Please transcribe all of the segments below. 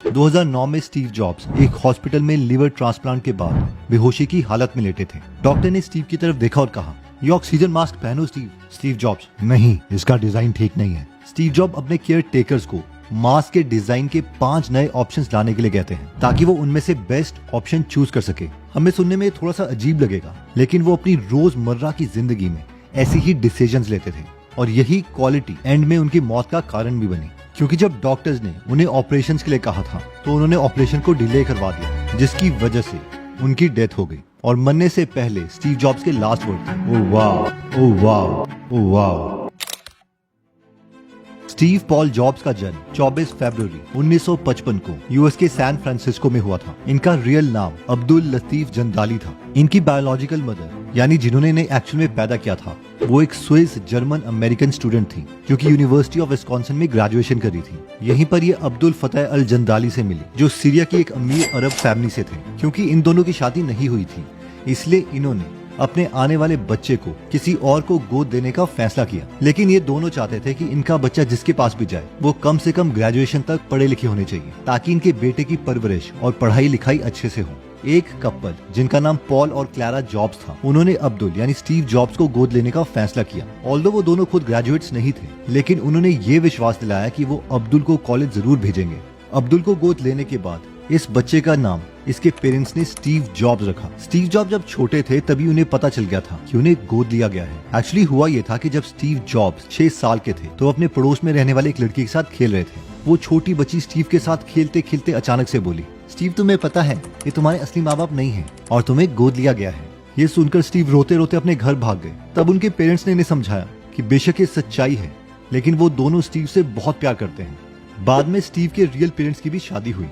2009 में Steve jobs एक hospital में लिवर ट्रांसप्लांट के बाद बेहोशी की हालत में लेटे थे। डॉक्टर ने स्टीव की तरफ देखा और कहा, ये ऑक्सीजन मास्क पहनो स्टीव। स्टीव जॉब्स, नहीं, इसका डिजाइन ठीक नहीं है। स्टीव जॉब अपने केयर टेकर्स को मास्क के डिजाइन के 5 नए ऑप्शंस लाने के लिए कहते हैं ताकि वो उनमें से बेस्ट ऑप्शन चूज कर सके। हमें सुनने में थोड़ा सा अजीब लगेगा, लेकिन वो अपनी रोजमर्रा की जिंदगी में ऐसी ही डिसीजंस लेते थे और यही क्वालिटी एंड में उनकी मौत का कारण भी बनी। क्योंकि जब डॉक्टर्स ने उन्हें ऑपरेशंस के लिए कहा था तो उन्होंने ऑपरेशन को डिले करवा दिया, जिसकी वजह से उनकी डेथ हो गई। और मरने से पहले स्टीव जॉब्स के लास्ट वर्ड थे, ओह वाह, ओह वाह, ओह वाह। स्टीव पॉल जॉब्स का जन्म 24 फरवरी 1955 को यूएस के सैन फ्रांसिस्को में हुआ था। इनका रियल नाम अब्दुल लतीफ जंदाली था। इनकी बायोलॉजिकल मदर, यानी जिन्होंने इन्हें एक्चुअल में पैदा किया था, वो एक स्विस जर्मन अमेरिकन स्टूडेंट थी जो कि यूनिवर्सिटी ऑफ विस्कॉन्सिन में ग्रेजुएशन कर रही थी। यहीं पर ये अब्दुल फतेह अल जंदाली से मिली, जो सीरिया की एक अमीर अरब फैमिली से थे। क्योंकि इन दोनों की शादी नहीं हुई थी, इसलिए इन्होंने अपने आने वाले बच्चे को किसी और को गोद देने का फैसला किया। लेकिन ये दोनों चाहते थे कि इनका बच्चा जिसके पास भी जाए वो कम से कम ग्रेजुएशन तक पढ़े लिखे होने चाहिए, ताकि इनके बेटे की परवरिश और पढ़ाई लिखाई अच्छे से हो। एक कपल जिनका नाम पॉल और क्लारा जॉब्स था, उन्होंने अब्दुल यानी स्टीव जॉब्स को गोद लेने का फैसला किया। ऑल्दो वो दोनों खुद ग्रेजुएट्स नहीं थे, लेकिन उन्होंने ये विश्वास दिलाया कि वो अब्दुल को कॉलेज जरूर भेजेंगे। अब्दुल को गोद लेने के बाद इस बच्चे का नाम इसके पेरेंट्स ने स्टीव जॉब्स रखा। स्टीव जॉब जब छोटे थे तभी उन्हें पता चल गया था कि उन्हें गोद लिया गया है। एक्चुअली हुआ ये था कि जब स्टीव जॉब्स 6 साल के थे तो अपने पड़ोस में रहने वाले एक लड़की के साथ खेल रहे थे। वो छोटी बच्ची स्टीव के साथ खेलते खेलते अचानक से बोली, स्टीव, तुम्हें पता है ये तुम्हारे असली माँ बाप नहीं है और तुम्हें गोद लिया गया है। ये सुनकर स्टीव रोते रोते अपने घर भाग गए। तब उनके पेरेंट्स ने इन्हें समझाया कि बेशक ये सच्चाई है, लेकिन वो दोनों स्टीव से बहुत प्यार करते हैं। बाद में स्टीव के रियल पेरेंट्स की भी शादी हुई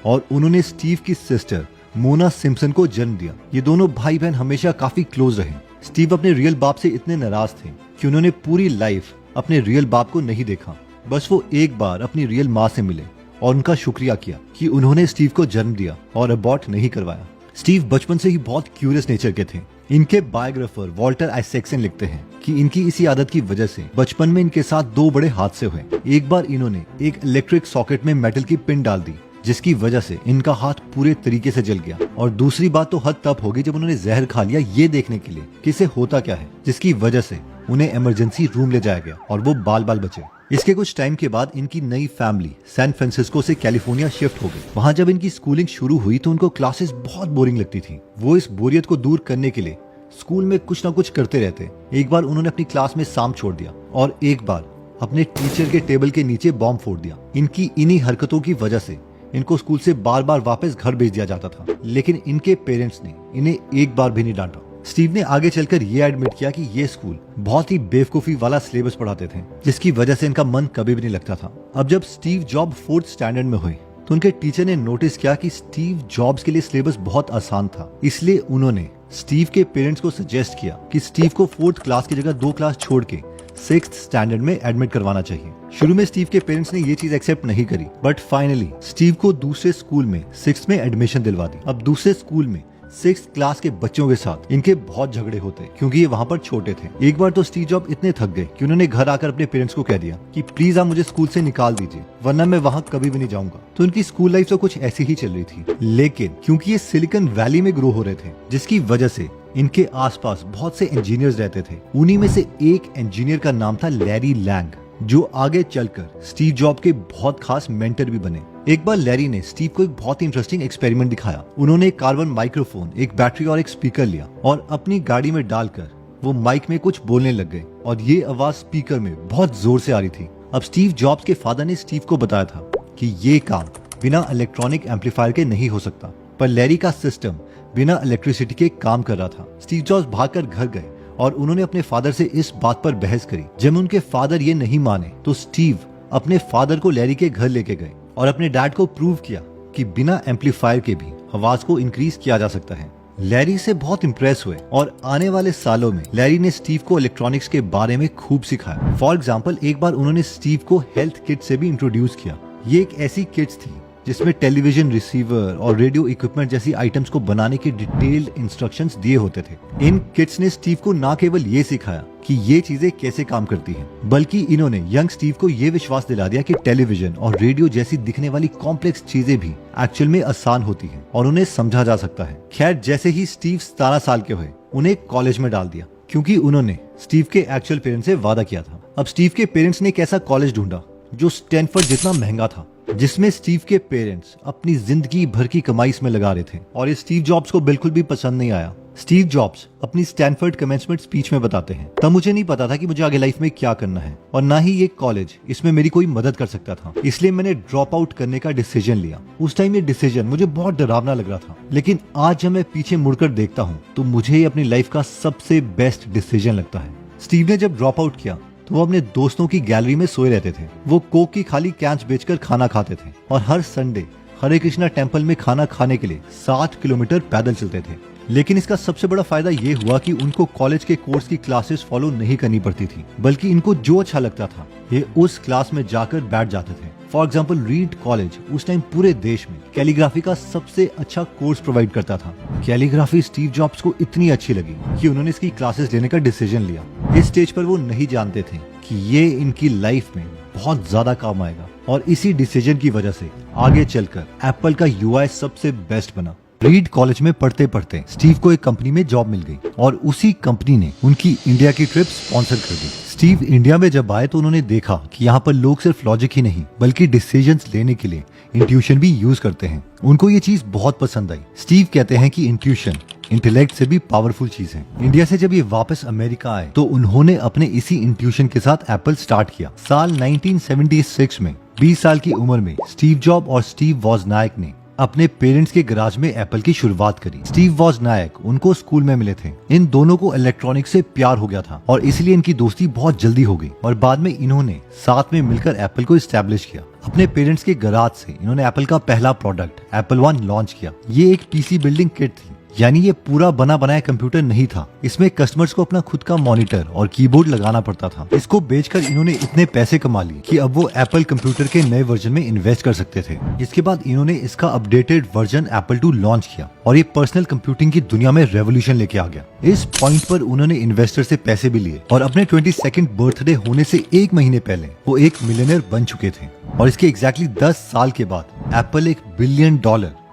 और उन्होंने स्टीव की सिस्टर मोना सिम्पसन को जन्म दिया। ये दोनों भाई बहन हमेशा काफी क्लोज रहे। स्टीव अपने रियल बाप से इतने नाराज थे कि उन्होंने पूरी लाइफ अपने रियल बाप को नहीं देखा। बस वो एक बार अपनी रियल माँ से मिले और उनका शुक्रिया किया कि उन्होंने स्टीव को जन्म दिया और अबॉर्ट नहीं करवाया। स्टीव बचपन से ही बहुत क्यूरियस नेचर के थे। इनके बायोग्राफर वॉल्टर आइजैक्सन लिखते हैं कि इनकी इसी आदत की वजह से बचपन में इनके साथ 2 बड़े हादसे हुए। एक बार इन्होंने एक इलेक्ट्रिक सॉकेट में मेटल की पिन डाल दी, जिसकी वजह से इनका हाथ पूरे तरीके से जल गया। और दूसरी बात तो हद तब हो गई जब उन्होंने जहर खा लिया ये देखने के लिए कि इसे होता क्या है, जिसकी वजह से उन्हें इमरजेंसी रूम ले जाया गया और वो बाल बाल बचे। इसके कुछ टाइम के बाद इनकी नई फैमिली सैन फ्रांसिस्को से कैलिफोर्निया शिफ्ट हो गई। वहाँ जब इनकी स्कूलिंग शुरू हुई तो उनको क्लासेस बहुत बोरिंग लगती थी। वो इस बोरियत को दूर करने के लिए स्कूल में कुछ ना कुछ करते रहते। एक बार उन्होंने अपनी क्लास में सांप छोड़ दिया और एक बार अपने टीचर के टेबल के नीचे बॉम्ब फोड़ दिया। इनकी इन्हीं हरकतों की वजह से इनको स्कूल से बार बार वापस घर भेज दिया जाता था, लेकिन इनके पेरेंट्स ने इन्हें एक बार भी नहीं डांटा। स्टीव ने आगे चलकर ये एडमिट किया कि ये स्कूल बहुत ही बेवकूफी वाला सिलेबस पढ़ाते थे, जिसकी वजह से इनका मन कभी भी नहीं लगता था। अब जब स्टीव जॉब 4th स्टैंडर्ड में हुए तो उनके टीचर ने नोटिस किया कि स्टीव जॉब्स के लिए सिलेबस बहुत आसान था। इसलिए उन्होंने स्टीव के पेरेंट्स को सजेस्ट किया कि स्टीव को 4th क्लास की जगह 2 क्लास छोड़ के 6th स्टैंडर्ड में एडमिट करवाना चाहिए। शुरू में स्टीव के पेरेंट्स ने ये चीज एक्सेप्ट नहीं करी, बट फाइनली स्टीव को दूसरे स्कूल में 6th में एडमिशन दिलवा दी। अब दूसरे स्कूल में 6th क्लास के बच्चों के साथ इनके बहुत झगड़े होते क्योंकि ये वहाँ पर छोटे थे। एक बार तो स्टीव जॉब इतने थक गए कि उन्होंने घर आकर अपने पेरेंट्स को कह दिया कि प्लीज आप मुझे स्कूल से निकाल दीजिए, वरना मैं वहाँ कभी भी नहीं जाऊंगा। तो उनकी स्कूल लाइफ तो कुछ ऐसी ही चल रही थी, लेकिन क्योंकि ये सिलिकॉन वैली में ग्रो हो रहे थे, जिसकी वजह से इनके आसपास बहुत से इंजीनियर्स रहते थे। उन्हीं में से एक इंजीनियर का नाम था लैरी लैंग, जो आगे चलकर स्टीव जॉब के बहुत खास मेंटर भी बने। एक बार लैरी ने स्टीव को एक बहुत ही इंटरेस्टिंग एक्सपेरिमेंट दिखाया। उन्होंने एक कार्बन माइक्रोफोन, एक बैटरी और एक स्पीकर लिया और अपनी गाड़ी में डालकर वो माइक में कुछ बोलने लग गए और ये आवाज स्पीकर में बहुत जोर से आ रही थी। अब स्टीव जॉब्स के फादर ने स्टीव को बताया था कि ये काम बिना इलेक्ट्रॉनिक एम्पलीफायर के नहीं हो सकता, पर लैरी का सिस्टम बिना इलेक्ट्रिसिटी के काम कर रहा था। स्टीव जॉब्स भागकर घर गए और उन्होंने अपने फादर से इस बात पर बहस करी। जब उनके फादर ये नहीं माने तो स्टीव अपने फादर को लैरी के घर लेके गए और अपने डैड को प्रूव किया कि बिना एम्पलीफायर के भी आवाज को इंक्रीज किया जा सकता है। लैरी से बहुत इम्प्रेस हुए और आने वाले सालों में लैरी ने स्टीव को इलेक्ट्रॉनिक्स के बारे में खूब सिखाया। फॉर एग्जाम्पल, एक बार उन्होंने स्टीव को हेल्थ किट से भी इंट्रोड्यूस किया। ये एक ऐसी किट्स थी जिसमें टेलीविजन रिसीवर और रेडियो इक्विपमेंट जैसी आइटम्स को बनाने के डिटेल्ड इंस्ट्रक्शंस दिए होते थे। इन किट्स ने स्टीव को न केवल ये सिखाया कि ये चीजें कैसे काम करती हैं, बल्कि इन्होंने यंग स्टीव को ये विश्वास दिला दिया कि टेलीविजन और रेडियो जैसी दिखने वाली कॉम्प्लेक्स चीजें भी एक्चुअल में आसान होती हैं और उन्हें समझा जा सकता है। खैर, जैसे ही स्टीव 17 साल के हुए, उन्हें कॉलेज में डाल दिया, क्योंकि उन्होंने स्टीव के एक्चुअल पेरेंट्स से वादा किया था। अब स्टीव के पेरेंट्स ने एक ऐसा कॉलेज ढूंढा जो स्टैनफोर्ड जितना महंगा था, जिसमें स्टीव के पेरेंट्स अपनी जिंदगी भर की कमाई इसमें लगा रहे थे, और ये स्टीव जॉब्स को बिल्कुल भी पसंद नहीं आया। स्टीव जॉब्स अपनी स्टैनफोर्ड कमेंसमेंट स्पीच में बताते हैं, तब मुझे नहीं पता था कि मुझे आगे लाइफ में क्या करना है, और ना ही ये कॉलेज इसमें मेरी कोई मदद कर सकता था, इसलिए मैंने ड्रॉप आउट करने का डिसीजन लिया। उस टाइम ये डिसीजन मुझे बहुत डरावना लग रहा था, लेकिन आज जब मैं पीछे मुड़कर देखता हूँ तो मुझे ये अपनी लाइफ का सबसे बेस्ट डिसीजन लगता है। स्टीव ने जब ड्रॉप आउट किया तो वो अपने दोस्तों की गैलरी में सोए रहते थे। वो कोक की खाली कैंच बेचकर खाना खाते थे और हर संडे हरे कृष्णा टेम्पल में खाना खाने के लिए 7 किलोमीटर पैदल चलते थे। लेकिन इसका सबसे बड़ा फायदा ये हुआ कि उनको कॉलेज के कोर्स की क्लासेस फॉलो नहीं करनी पड़ती थी, बल्कि इनको जो अच्छा लगता था ये उस क्लास में जाकर बैठ जाते थे। फॉर एग्जाम्पल, रीड कॉलेज उस टाइम पूरे देश में कैलीग्राफी का सबसे अच्छा कोर्स प्रोवाइड करता था। कैलीग्राफी स्टीव जॉब्स को इतनी अच्छी लगी कि उन्होंने इसकी क्लासेस लेने का डिसीजन लिया। इस स्टेज पर वो नहीं जानते थे कि ये इनकी लाइफ में बहुत ज्यादा काम आएगा, और इसी डिसीजन की वजह से आगे चलकर एप्पल का यूआई सबसे बेस्ट बना। रीड कॉलेज में पढ़ते पढ़ते स्टीव को एक कंपनी में जॉब मिल गई और उसी कंपनी ने उनकी इंडिया की ट्रिप स्पॉन्सर कर दी। स्टीव इंडिया में जब आए तो उन्होंने देखा कि यहाँ पर लोग सिर्फ लॉजिक ही नहीं बल्कि डिसीजंस लेने के लिए इंट्यूशन भी यूज करते हैं। उनको ये चीज बहुत पसंद आई। स्टीव कहते हैं कि इंट्यूशन इंटेलेक्ट से भी पावरफुल चीज है। इंडिया से जब ये वापस अमेरिका आए तो उन्होंने अपने इसी इंट्यूशन के साथ एप्पल स्टार्ट किया। साल 1976 में 20 साल की उम्र में स्टीव जॉब और स्टीव वॉजनायक ने अपने पेरेंट्स के गराज में एप्पल की शुरुआत करी। स्टीव वॉजनायक उनको स्कूल में मिले थे। इन दोनों को इलेक्ट्रॉनिक्स से प्यार हो गया था और इसलिए इनकी दोस्ती बहुत जल्दी हो गई, और बाद में इन्होंने साथ में मिलकर एप्पल को एस्टेब्लिश किया। अपने पेरेंट्स के गराज से इन्होंने एप्पल का पहला प्रोडक्ट एप्पल वन लॉन्च किया। ये एक पीसी बिल्डिंग किट थी, यानी ये पूरा बना बनाया कंप्यूटर नहीं था। इसमें कस्टमर्स को अपना खुद का मॉनिटर और कीबोर्ड लगाना पड़ता था। इसको बेचकर इन्होंने इतने पैसे कमा लिए कि अब वो एप्पल कंप्यूटर के नए वर्जन में इन्वेस्ट कर सकते थे। इसके बाद इन्होंने इसका अपडेटेड वर्जन एप्पल 2 लॉन्च किया और ये पर्सनल कंप्यूटिंग की दुनिया में रेवोल्यूशन लेके आ गया। इस पॉइंट पर उन्होंने इन्वेस्टर से पैसे भी लिए और अपने 22nd बर्थडे होने से 1 महीने पहले वो एक मिलियनर बन चुके थे। और इसके एग्जैक्टली 10 साल के बाद एप्पल $1 बिलियन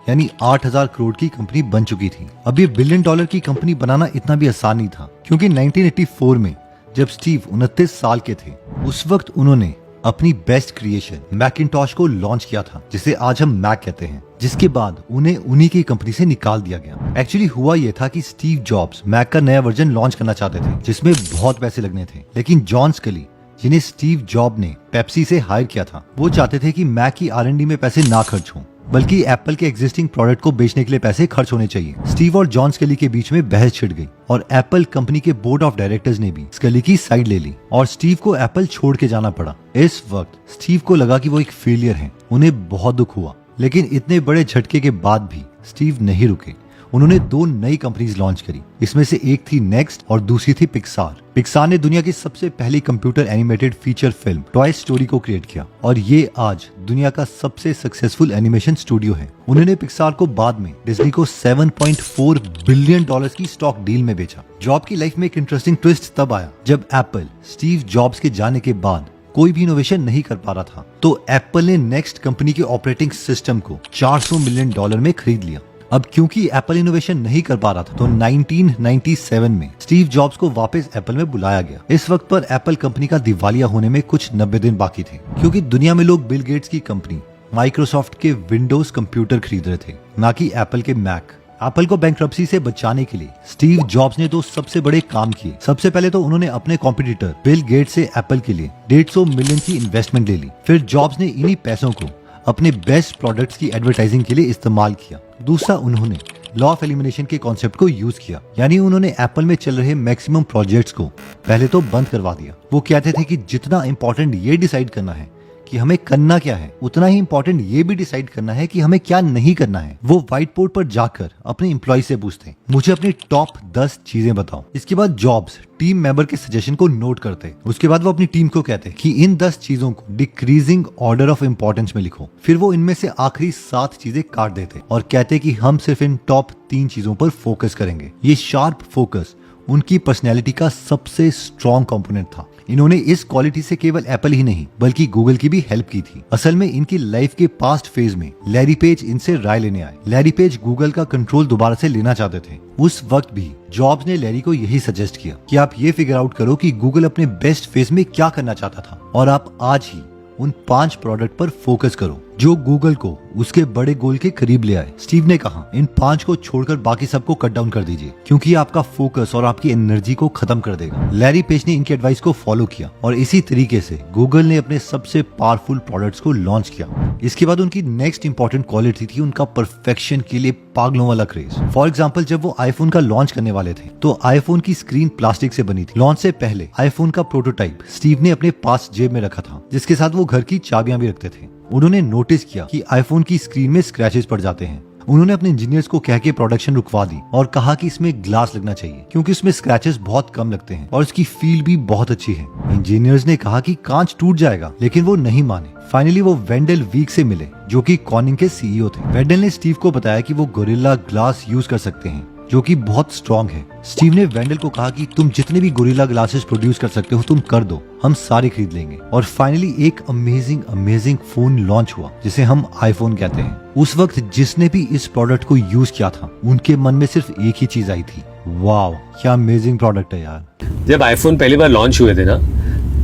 यानी 8,000 करोड़ की कंपनी बन चुकी थी। अब ये $1 बिलियन की कंपनी बनाना इतना भी आसान नहीं था, क्योंकि 1984 में जब स्टीव 29 साल के थे उस वक्त उन्होंने अपनी बेस्ट क्रिएशन मैकिंटॉश को लॉन्च किया था, जिसे आज हम मैक कहते हैं, जिसके बाद उन्हें उन्हीं की कंपनी से निकाल दिया गया। एक्चुअली हुआ यह था कि स्टीव जॉब्स मैक का नया वर्जन लॉन्च करना चाहते थे जिसमें बहुत पैसे लगने थे, लेकिन जॉन स्कली जिन्हें स्टीव जॉब ने पेप्सी से हायर किया था, वो चाहते थे कि मैक की R&D में पैसे ना खर्च हों, बल्कि एप्पल के एग्जिस्टिंग प्रोडक्ट को बेचने के लिए पैसे खर्च होने चाहिए। स्टीव और जॉन स्कली के बीच में बहस छिड़ गई और एप्पल कंपनी के बोर्ड ऑफ डायरेक्टर्स ने भी स्कली की साइड ले ली और स्टीव को एप्पल छोड़ के जाना पड़ा। इस वक्त स्टीव को लगा कि वो एक फेलियर है। उन्हें बहुत दुख हुआ, लेकिन इतने बड़े झटके के बाद भी स्टीव नहीं रुके। उन्होंने 2 नई कंपनीज लॉन्च करी। इसमें से एक थी नेक्स्ट और दूसरी थी पिक्सार। पिक्सार ने दुनिया की सबसे पहली computer animated feature film toy story को क्रिएट किया और ये आज दुनिया का सबसे सक्सेसफुल एनिमेशन स्टूडियो है। उन्होंने पिक्सार को बाद में डिज्नी को $7.4 बिलियन की स्टॉक डील में बेचा। जॉब की लाइफ में एक इंटरेस्टिंग ट्विस्ट तब आया जब एप्पल स्टीव जॉब्स के जाने के बाद कोई भी इनोवेशन नहीं कर पा रहा था, तो एप्पल ने नेक्स्ट कंपनी के ऑपरेटिंग सिस्टम को $400 मिलियन में खरीद लिया। अब क्योंकि एप्पल इनोवेशन नहीं कर पा रहा था, तो 1997 में स्टीव जॉब्स को वापस एप्पल में बुलाया गया। इस वक्त पर एप्पल कंपनी का दिवालिया होने में कुछ 90 दिन बाकी थे, क्योंकि दुनिया में लोग बिल गेट्स की कंपनी माइक्रोसॉफ्ट के विंडोज कंप्यूटर खरीद रहे थे, ना कि एप्पल के मैक। एप्पल को बैंकरप्सी से बचाने के लिए स्टीव जॉब्स ने 2 सबसे बड़े काम किए। सबसे पहले तो उन्होंने अपने कॉम्पिटिटर बिल गेट्स से एप्पल के लिए $150 मिलियन की इन्वेस्टमेंट ले ली। फिर जॉब्स ने इन्हीं पैसों को अपने बेस्ट प्रोडक्ट्स की एडवर्टाइजिंग के लिए इस्तेमाल किया। दूसरा, उन्होंने लॉ ऑफ एलिमिनेशन के कॉन्सेप्ट को यूज किया, यानी उन्होंने एप्पल में चल रहे मैक्सिमम प्रोजेक्ट्स को पहले तो बंद करवा दिया। वो कहते थे कि जितना इंपॉर्टेंट ये डिसाइड करना है कि हमें करना क्या है, उतना ही इंपॉर्टेंट ये भी डिसाइड करना है कि हमें क्या नहीं करना है। वो व्हाइट बोर्ड पर जाकर अपने एम्प्लॉय से पूछते, मुझे अपनी टॉप 10 चीजें बताओ। इसके बाद जॉब्स टीम मेंबर के सजेशन को नोट करते। उसके बाद वो अपनी टीम को कहते कि इन 10 चीजों को डिक्रीजिंग ऑर्डर ऑफ इंपॉर्टेंस में लिखो। फिर वो इनमें से आखिरी 7 चीजें काट देते और कहते कि हम सिर्फ इन टॉप 3 चीजों पर फोकस करेंगे। ये शार्प फोकस उनकी पर्सनैलिटी का सबसे स्ट्रॉन्ग कंपोनेंट था। इन्होंने इस क्वालिटी से केवल एप्पल ही नहीं बल्कि गूगल की भी हेल्प की थी। असल में इनकी लाइफ के पास्ट फेज में लैरी पेज इनसे राय लेने आए। लैरी पेज गूगल का कंट्रोल दोबारा से लेना चाहते थे। उस वक्त भी जॉब्स ने लैरी को यही सजेस्ट किया कि आप ये फिगर आउट करो कि गूगल अपने बेस्ट फेज में क्या करना चाहता था और आप आज ही उन 5 प्रोडक्ट पर फोकस करो जो गूगल को उसके बड़े गोल के करीब ले आए। स्टीव ने कहा, इन 5 को छोड़कर बाकी सबको कट डाउन कर दीजिए क्योंकि आपका फोकस और आपकी एनर्जी को खत्म कर देगा। लैरी पेज ने इनकी एडवाइस को फॉलो किया और इसी तरीके से गूगल ने अपने सबसे पावरफुल प्रोडक्ट्स को लॉन्च किया। इसके बाद उनकी नेक्स्ट इंपॉर्टेंट क्वालिटी थी उनका परफेक्शन के लिए पागलों वाला क्रेज। फॉर एग्जाम्पल, जब वो आईफोन का लॉन्च करने वाले थे तो आईफोन की स्क्रीन प्लास्टिक से बनी थी। लॉन्च से पहले आईफोन का प्रोटोटाइप स्टीव ने अपने पास जेब में रखा था, जिसके साथ वो घर की चाबियां भी रखते थे। उन्होंने नोटिस किया कि आईफोन की स्क्रीन में स्क्रैचेस पड़ जाते हैं। उन्होंने अपने इंजीनियर्स को कह के प्रोडक्शन रुकवा दी और कहा कि इसमें ग्लास लगना चाहिए क्योंकि इसमें स्क्रैचेस बहुत कम लगते हैं और इसकी फील भी बहुत अच्छी है। इंजीनियर्स ने कहा कि कांच टूट जाएगा, लेकिन वो नहीं माने। फाइनली वो वेंडल वीक से मिले जो कि कॉर्निंग के सीईओ थे। वेंडल ने स्टीव को बताया कि वो गोरिल्ला ग्लास यूज कर सकते हैं जो कि बहुत स्ट्रॉन्ग है। स्टीव ने वेंडल को कहा कि तुम जितने भी गोरिल्ला ग्लासेस प्रोड्यूस कर सकते हो तुम कर दो, हम सारे खरीद लेंगे। और फाइनली एक अमेजिंग फोन लॉन्च हुआ जिसे हम आईफोन कहते हैं। उस वक्त जिसने भी इस प्रोडक्ट को यूज किया था उनके मन में सिर्फ एक ही चीज आई थी, वाओ क्या अमेजिंग प्रोडक्ट है यार। जब आईफोन पहली बार लॉन्च हुए थे ना,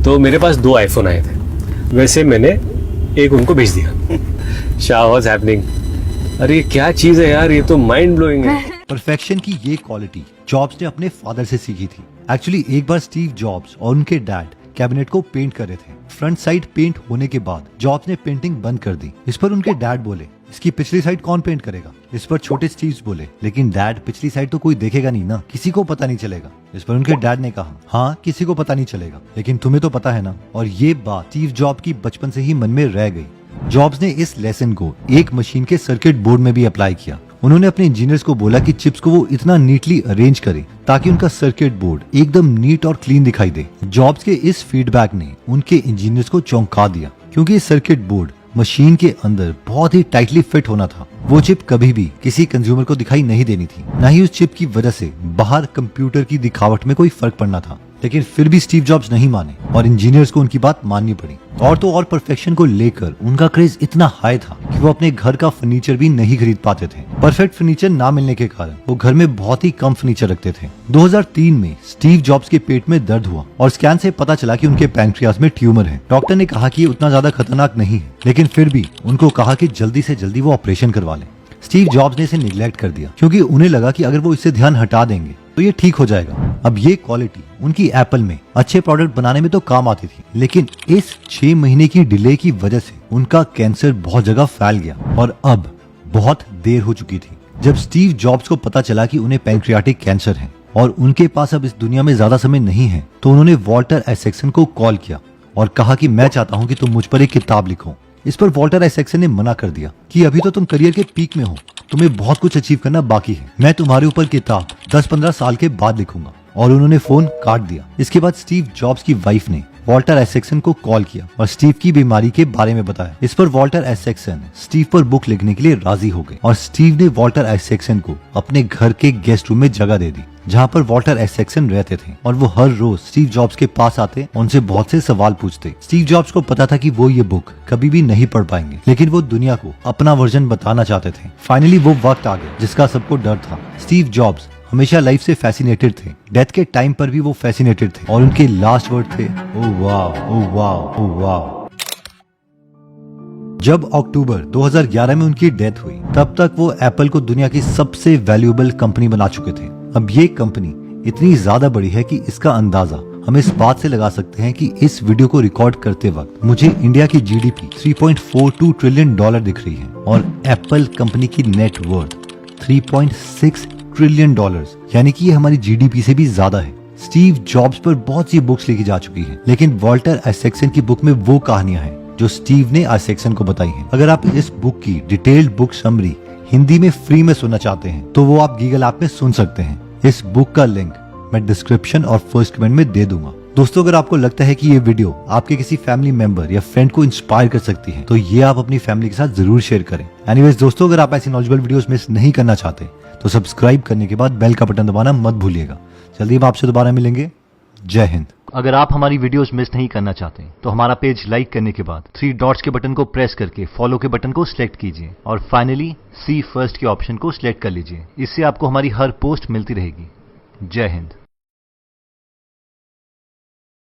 तो मेरे पास 2 आईफोन आए थे। वैसे मैंने एक उनको भेज दिया। शाह वाज हैपनिंग, अरे क्या चीज है यार, ये तो माइंड ब्लोइंग है। परफेक्शन की ये क्वालिटी जॉब्स ने अपने फादर से सीखी थी। एक्चुअली एक बार स्टीव जॉब्स और उनके डैड कैबिनेट को पेंट कर रहे थे। फ्रंट साइड पेंट होने के बाद जॉब्स ने पेंटिंग बंद कर दी। इस पर उनके डैड बोले, इसकी पिछली साइड कौन पेंट करेगा? इस पर छोटे स्टीव बोले, लेकिन डैड पिछली साइड तो कोई देखेगा नहीं ना, किसी को पता नहीं चलेगा। इस पर उनके डैड ने कहा, हाँ किसी को पता नहीं चलेगा, लेकिन तुम्हें तो पता है ना। और ये बात स्टीव जॉब की बचपन से ही मन में रह गई। जॉब्स ने इस लेसन को एक मशीन के सर्किट बोर्ड में भी अप्लाई किया। उन्होंने अपने इंजीनियर्स को बोला कि चिप्स को वो इतना नीटली अरेंज करे ताकि उनका सर्किट बोर्ड एकदम नीट और क्लीन दिखाई दे। जॉब्स के इस फीडबैक ने उनके इंजीनियर्स को चौंका दिया क्योंकि सर्किट बोर्ड मशीन के अंदर बहुत ही टाइटली फिट होना था। वो चिप कभी भी किसी कंज्यूमर को दिखाई नहीं देनी थी, न ही उस चिप की वजह से बाहर कंप्यूटर की दिखावट में कोई फर्क पड़ना था। लेकिन फिर भी स्टीव जॉब्स नहीं माने और इंजीनियर्स को उनकी बात माननी पड़ी। और तो और परफेक्शन को लेकर उनका क्रेज इतना हाई था कि वो अपने घर का फर्नीचर भी नहीं खरीद पाते थे। परफेक्ट फर्नीचर ना मिलने के कारण वो घर में बहुत ही कम फर्नीचर रखते थे। 2003 में स्टीव जॉब्स के पेट में दर्द हुआ और स्कैन से पता चला कि उनके पैंक्रियास में ट्यूमर है। डॉक्टर ने कहा कि ये उतना ज्यादा खतरनाक नहीं है, लेकिन फिर भी उनको कहा कि जल्दी से जल्दी वो ऑपरेशन करवा लें। स्टीव जॉब्स ने इसे निग्लेक्ट कर दिया क्योंकि उन्हें लगा कि अगर वो इससे ध्यान हटा देंगे तो ये ठीक हो जाएगा। अब ये क्वालिटी उनकी एप्पल में अच्छे प्रोडक्ट बनाने में तो काम आती थी, लेकिन इस 6 महीने की डिले की वजह से उनका कैंसर बहुत जगह फैल गया और अब बहुत देर हो चुकी थी। जब स्टीव जॉब्स को पता चला कि उन्हें पैंक्रियाटिक कैंसर है और उनके पास अब इस दुनिया में ज्यादा समय नहीं है, तो उन्होंने वॉल्टर आइजैक्सन को कॉल किया और कहा कि मैं चाहता हूं कि तुम मुझ पर एक किताब लिखो। इस पर वॉल्टर आइजैक्सन ने मना कर दिया कि अभी तो तुम करियर के पीक में हो, तुम्हें बहुत कुछ अचीव करना बाकी है, मैं तुम्हारे ऊपर किताब 10-15 साल के बाद लिखूंगा। और उन्होंने फोन काट दिया। इसके बाद स्टीव जॉब्स की वाइफ ने वॉल्टर आइजैक्सन को कॉल किया और स्टीव की बीमारी के बारे में बताया। इस पर वॉल्टर आइजैक्सन स्टीव पर बुक लिखने के लिए राजी हो गए और स्टीव ने वॉल्टर आइजैक्सन को अपने घर के गेस्ट रूम में जगह दे दी जहाँ पर वॉल्टर आइजैक्सन रहते थे और वो हर रोज स्टीव जॉब्स के पास आते, उनसे बहुत से सवाल पूछते। स्टीव जॉब्स को पता था कि वो ये बुक कभी भी नहीं पढ़ पाएंगे, लेकिन वो दुनिया को अपना वर्जन बताना चाहते थे। फाइनली वो वक्त आ गया जिसका सबको डर था। स्टीव जॉब्स हमेशा लाइफ से फैसिनेटेड थे, डेथ के टाइम पर भी वो फैसिनेटेड थे और उनके लास्ट वर्ड थे, ओह वाह, ओह वाह, ओह वाह। जब अक्टूबर 2011 में उनकी डेथ हुई, तब तक वो एप्पल को दुनिया की सबसे वैल्यूएबल कंपनी बना चुके थे। अब ये कंपनी इतनी ज्यादा बड़ी है कि इसका अंदाजा हम इस बात से लगा सकते हैं कि इस वीडियो को रिकॉर्ड करते वक्त मुझे इंडिया की जीडीपी 3.42 ट्रिलियन डॉलर दिख रही है और एप्पल कंपनी की नेट वर्थ 3.6 ट्रिलियन डॉलर्स, यानी कि ये हमारी जीडीपी से भी ज्यादा है। स्टीव जॉब्स पर बहुत सी बुक्स लिखी जा चुकी हैं, लेकिन वॉल्टर आइजैक्सन की बुक में वो कहानियां हैं जो स्टीव ने आइजैक्सन को बताई हैं। अगर आप इस बुक की डिटेल्ड बुक समरी हिंदी में फ्री में सुनना चाहते हैं तो वो आप गूगल ऐप में सुन सकते हैं। इस बुक का लिंक मैं डिस्क्रिप्शन और फर्स्ट कमेंट में दे दूंगा। दोस्तों, अगर आपको लगता है कि ये वीडियो आपके किसी फैमिली मेंबर या फ्रेंड को इंस्पायर कर सकती है तो ये आप अपनी फैमिली के साथ जरूर शेयर करें। एनीवेज दोस्तों, अगर आप ऐसी नॉलेजेबल वीडियोस मिस नहीं करना चाहते तो सब्सक्राइब करने के बाद बेल का बटन दबाना मत भूलिएगा जल्दी हम आपसे दोबारा मिलेंगे। जय हिंद। अगर आप हमारी वीडियोस मिस नहीं करना चाहते तो हमारा पेज लाइक करने के बाद 3 डॉट्स के बटन को प्रेस करके फॉलो के बटन को सिलेक्ट कीजिए और फाइनली सी फर्स्ट के ऑप्शन को सिलेक्ट कर लीजिए। इससे आपको हमारी हर पोस्ट मिलती रहेगी। जय हिंद।